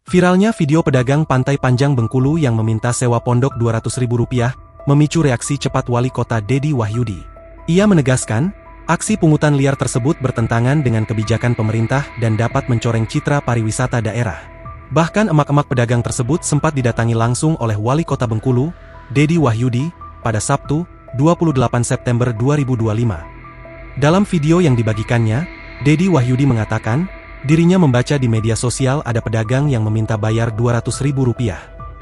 Viralnya video pedagang Pantai Panjang Bengkulu yang meminta sewa pondok Rp200.000 memicu reaksi cepat Wali Kota Dedi Wahyudi. Ia menegaskan, aksi pungutan liar tersebut bertentangan dengan kebijakan pemerintah dan dapat mencoreng citra pariwisata daerah. Bahkan emak-emak pedagang tersebut sempat didatangi langsung oleh Wali Kota Bengkulu, Dedi Wahyudi, pada Sabtu, 28 September 2025. Dalam video yang dibagikannya, Dedi Wahyudi mengatakan, dirinya membaca di media sosial ada pedagang yang meminta bayar Rp200.000.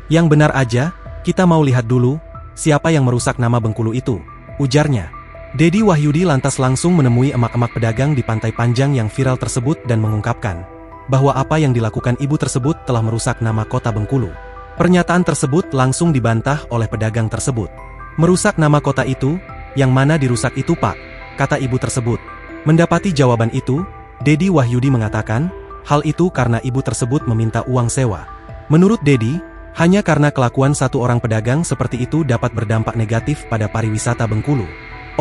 Yang benar aja, kita mau lihat dulu, siapa yang merusak nama Bengkulu itu, ujarnya. Dedi Wahyudi lantas langsung menemui emak-emak pedagang di Pantai Panjang yang viral tersebut dan mengungkapkan, bahwa apa yang dilakukan ibu tersebut telah merusak nama kota Bengkulu. Pernyataan tersebut langsung dibantah oleh pedagang tersebut. Merusak nama kota itu, yang mana dirusak itu Pak? Kata ibu tersebut. Mendapati jawaban itu, Dedi Wahyudi mengatakan, hal itu karena ibu tersebut meminta uang sewa. Menurut Dedi, hanya karena kelakuan satu orang pedagang seperti itu dapat berdampak negatif pada pariwisata Bengkulu.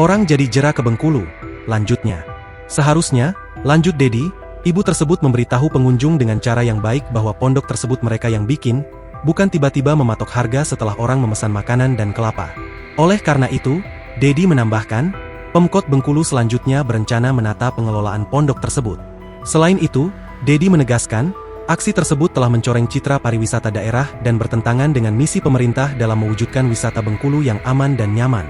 Orang jadi jera ke Bengkulu, lanjutnya. Seharusnya, lanjut Dedi, ibu tersebut memberitahu pengunjung dengan cara yang baik bahwa pondok tersebut mereka yang bikin, bukan tiba-tiba mematok harga setelah orang memesan makanan dan kelapa. Oleh karena itu, Dedi menambahkan, Pemkot Bengkulu selanjutnya berencana menata pengelolaan pondok tersebut. Selain itu, Dedi menegaskan, aksi tersebut telah mencoreng citra pariwisata daerah dan bertentangan dengan misi pemerintah dalam mewujudkan wisata Bengkulu yang aman dan nyaman.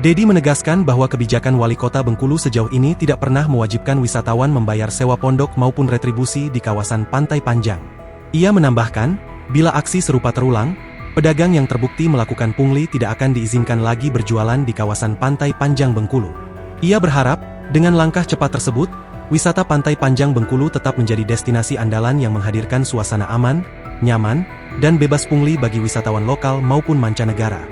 Dedi menegaskan bahwa kebijakan Wali Kota Bengkulu sejauh ini tidak pernah mewajibkan wisatawan membayar sewa pondok maupun retribusi di kawasan Pantai Panjang. Ia menambahkan, bila aksi serupa terulang, pedagang yang terbukti melakukan pungli tidak akan diizinkan lagi berjualan di kawasan Pantai Panjang Bengkulu. Ia berharap, dengan langkah cepat tersebut, wisata Pantai Panjang Bengkulu tetap menjadi destinasi andalan yang menghadirkan suasana aman, nyaman, dan bebas pungli bagi wisatawan lokal maupun mancanegara.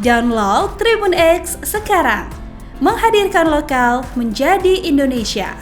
Download Tribun X sekarang, menghadirkan lokal menjadi Indonesia.